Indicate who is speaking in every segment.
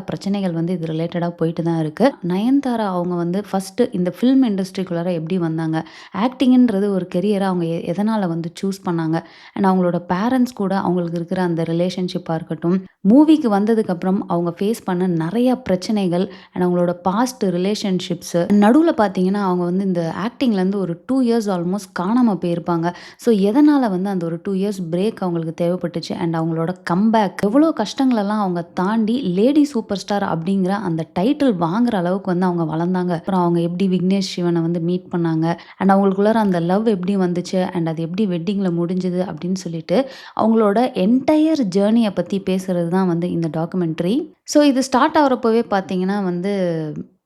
Speaker 1: பிரச்சனைகள் வந்து இது ரிலேட்டடா போயிட்டு தான் இருக்கு. நயன்தாரா அவங்க வந்து ஃபர்ஸ்ட்டு இந்த ஃபில்ம் இண்டஸ்ட்ரிக்குள்ளார எப்படி வந்தாங்க? ஆக்டிங்ன்றது ஒரு கெரியரா அவங்க எதனால வந்து சூஸ் பண்ணாங்க? அண்ட் அவங்களோட பேரண்ட்ஸ் கூட அவங்களுக்கு இருக்கிற அந்த ரிலேஷன்ஷிப்பா இருக்கட்டும், மூவிக்கு வந்ததுக்கப்புறம் அவங்க ஃபேஸ் பண்ண நெறைய பிரச்சனைகள் அண்ட் அவங்களோட பாஸ்ட் ரிலேஷன்ஷிப்ஸ் நடுவுல பார்த்தீங்கன்னா, அவங்க வந்து இந்த ஆக்டிங்லேருந்து ஒரு 2 இயர்ஸ் ஆல்மோஸ்ட் காணாம போயிருப்பாங்க. ஸோ எதனால வந்து அந்த ஒரு 2 இயர்ஸ் பிரேக் அவங்களுக்கு தேவைப்பட்டுச்சு அண்ட் அவங்களோட கம்பேக் எவ்வளோ கஷ்டங்களெல்லாம் அவங்க தாண்டி லேடி சூப்பர் ஸ்டார் அப்படிங்கிற அந்த டைட்டில் வாங்குற அளவுக்கு வந்து அவங்க வளர்ந்தாங்க. அப்புறம் அவங்க எப்படி விக்னேஷ் சிவனை வந்து மீட் பண்ணாங்க அண்ட் அவங்களுக்குள்ளார அந்த லவ் எப்படி வந்துச்சு அண்ட் அது எப்படி வெட்டிங்ல முடிஞ்சது அப்படின்னு சொல்லிட்டு அவங்களோட என்டையர் ஜேர்னிய பத்தி பேசுறது தான் வந்து இந்த டாக்குமெண்ட்ரி. ஸோ இது ஸ்டார்ட் ஆகுறப்பவே பார்த்தீங்கன்னா வந்து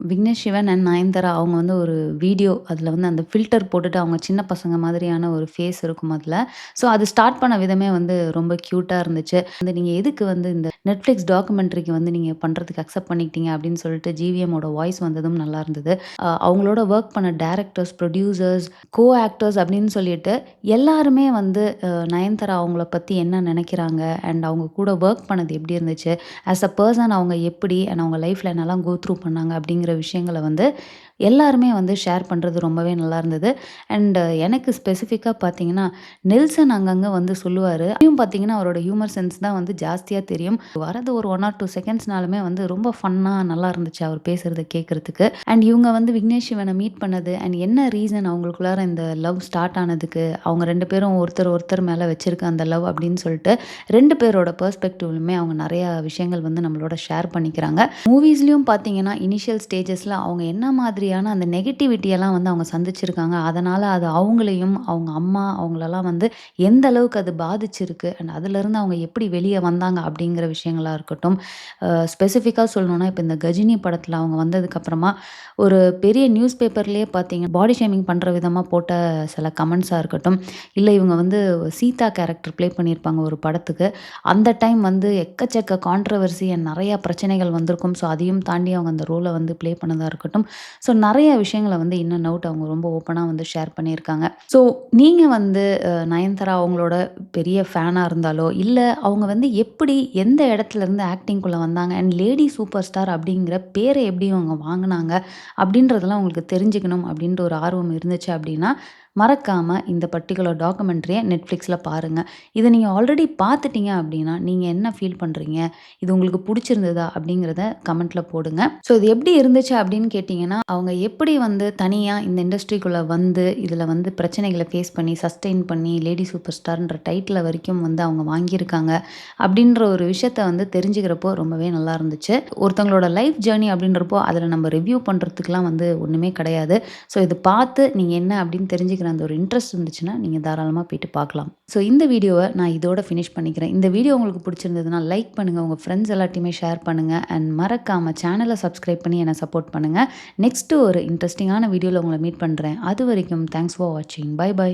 Speaker 1: விக்னேஷ் சிவன் அண்ட் நயன்தாரா அவங்க வந்து ஒரு வீடியோ அதில வந்து அந்த ஃபில்டர் போட்டுட்டு அவங்க சின்ன பசங்க மாதிரியான ஒரு ஃபேஸ் இருக்கும் அதில. ஸோ அது ஸ்டார்ட் பண்ண விதமே வந்து ரொம்ப கியூட்டா இருந்துச்சு. வந்து நீங்க எதுக்கு வந்து இந்த Netflix டாக்குமெண்ட்ரிக்கு வந்து நீங்க பண்றதுக்கு அக்செப்ட் பண்ணிக்கிட்டீங்க அப்படின்னு சொல்லிட்டு ஜிவிஎம்மோட வாய்ஸ் வந்ததும் நல்லா இருந்தது. அவங்களோட ஒர்க் பண்ண டைரக்டர்ஸ், ப்ரொடியூசர்ஸ், கோ ஆக்டர்ஸ் அப்படின்னு சொல்லிட்டு எல்லாருமே வந்து நயன்தாரா அவங்கள பத்தி என்ன நினைக்கிறாங்க அண்ட் அவங்க கூட ஒர்க் பண்ணது எப்படி இருந்துச்சு? ஆஸ் அ பெர்சன் அவங்க எப்படி அண்ட் அவங்க லைஃப்ல என்னலாம் கோ த்ரூ பண்ணாங்க அப்படிங்கிற விஷயங்கள வந்து எல்லாருமே வந்து ஷேர் பண்றது ரொம்பவே நல்லா இருந்தது. அண்ட் எனக்கு ஸ்பெசிஃபிக்கா பார்த்தீங்கன்னா, நெல்சன் அங்கங்க வந்து சொல்லுவாரு. அப்பயும் பார்த்தீங்கன்னா, அவரோட ஹியூமர் சென்ஸ் தான் வந்து ஜாஸ்தியா தெரியும். வரது ஒரு 1 ஆர் 2 செகண்ட்ஸ்னாலுமே வந்து ரொம்ப ஃபன்னா நல்லா இருந்துச்சு அவர் பேசுறத கேட்கறதுக்கு. அண்ட் இவங்க வந்து விக்னேஷ் சிவன மீட் பண்ணது அண்ட் என்ன ரீசன் அவங்களுக்குள்ளார இந்த லவ் ஸ்டார்ட் ஆனதுக்கு, அவங்க 2 பேரும் ஒருத்தர் ஒருத்தர் மேல வச்சிருக்க அந்த லவ் அப்படின்னு சொல்லிட்டு 2 பேரோட பெர்ஸ்பெக்டிவ்லுமே அவங்க நெறைய விஷயங்கள் வந்து நம்மளோட ஷேர் பண்ணிக்கிறாங்க. மூவிஸ்லயும் பார்த்தீங்கன்னா, இனிஷியல் ஸ்டேஜஸ்ல அவங்க என்ன மாதிரியான அந்த நெகட்டிவிட்டி எல்லாம் வந்து அவங்க சந்திச்சிருக்காங்க. அதனால அது அவங்களையும், அவங்க அம்மா அவங்களலாம் வந்து எந்த அளவுக்கு அது பாதிச்சிருக்கு அண்ட் அதிலருந்து அவங்க எப்படி வெளிய வந்தாங்க அப்படிங்கிற விஷயங்களா இருக்கட்டும். ஸ்பெசிஃபிக்கா சொல்லணும்னா, இப்ப இந்த கஜினி படத்துல அவங்க வந்ததுக்கப்புறமா ஒரு பெரிய நியூஸ் பேப்பர்லயே பார்த்தீங்க பாடி ஷேமிங் பண்ற விதமா போட்ட சில கமெண்ட்ஸா இருக்கட்டும், இல்ல இவங்க வந்து சீதா கேரக்டர் ப்ளே பண்ணியிருப்பாங்க ஒரு படத்துக்கு. அந்த டைம் வந்து எக்கச்சக்க கான்ட்ரோவர்சி அண்ட் நெறைய பிரச்சனைகள் வந்திருக்கும். ஸோ அதையும் தாண்டி அவங்க அந்த ரோல வந்து ப்ளே பண்ணதா இருக்கட்டும். ஸோ நெறைய விஷயங்கள வந்து இன் அண்ட் அவுட் அவங்க ரொம்ப ஓப்பனா வந்து ஷேர் பண்ணியிருக்காங்க. ஸோ நீங்க வந்து நயன்தாரா அவங்களோட பெரிய ஃபேனா இருந்தாலோ, இல்ல அவங்க வந்து எப்படி எந்த இடத்துலருந்து ஆக்டிங்குள்ள வந்தாங்க அண்ட் லேடி சூப்பர் ஸ்டார் அப்படிங்கிற பேர எப்படி அவங்க வாங்குனாங்க அப்படின்றதெல்லாம் உங்களுக்கு தெரிஞ்சுக்கணும் அப்படின்ற ஒரு ஆர்வம் இருந்துச்சு அப்படின்னா, மறக்காம இந்த பர்ட்டிகுலர் டாக்குமெண்ட்ரிய Netflixல பாருங்க. இத நீங்க ஆல்ரெடி பார்த்துட்டீங்க அப்படின்னா, நீங்க என்ன ஃபீல் பண்றீங்க? இது உங்களுக்கு புடிச்சிருந்ததா? அப்படிங்கிறத கமெண்ட்ல போடுங்க. ஸோ இது எப்படி இருந்துச்சு அப்படின்னு கேட்டீங்கன்னா, அவங்க எப்படி வந்து தனியா இந்த இண்டஸ்ட்ரிக்குள்ள வந்து, இதுல வந்து பிரச்சனைகள ஃபேஸ் பண்ணி, சஸ்டெயின் பண்ணி, லேடி சூப்பர் ஸ்டார்ன்ற டைட்டில வரைக்கும் வந்து அவங்க வாங்கியிருக்காங்க. அப்படின்ற ஒரு விஷயத்த வந்து தெரிஞ்சுக்கிறப்போ ரொம்பவே நல்லா இருந்துச்சு. ஒருத்தவங்களோட லைஃப் ஜர்னி அப்படின்றப்போ, அதில நம்ம ரிவ்யூ பண்றதுக்குலாம் வந்து ஒண்ணுமே கிடையாது. ஸோ இது பார்த்து நீங்க என்ன அப்படின்னு தெரிஞ்சுக்கிற அந்த ஒரு இன்ட்ரெஸ்ட் இருந்துச்சுன்னா, நீங்க தாராளமா போயிட்டு பார்க்கலாம். ஸோ இந்த வீடியோவ நான் இதோட ஃபினிஷ் பண்ணிக்கிறேன். இந்த வீடியோ உங்களுக்கு பிடிச்சிருந்ததுன்னா லைக் பண்ணுங்க. உங்க ஃப்ரெண்ட்ஸ் எல்லார்ட்டயுமே ஷேர் பண்ணுங்க. அண்ட் மறக்காம சேனல சப்ஸ்கிரைப் பண்ணி என்ன சப்போர்ட் பண்ணுங்க. நெக்ஸ்ட் ஒரு இன்ட்ரஸ்டிங்கான வீடியோல உங்கள மீட் பண்றேன். அதுவரைக்கும் தேங்க்ஸ் ஃபார் வாட்சிங். Bye by.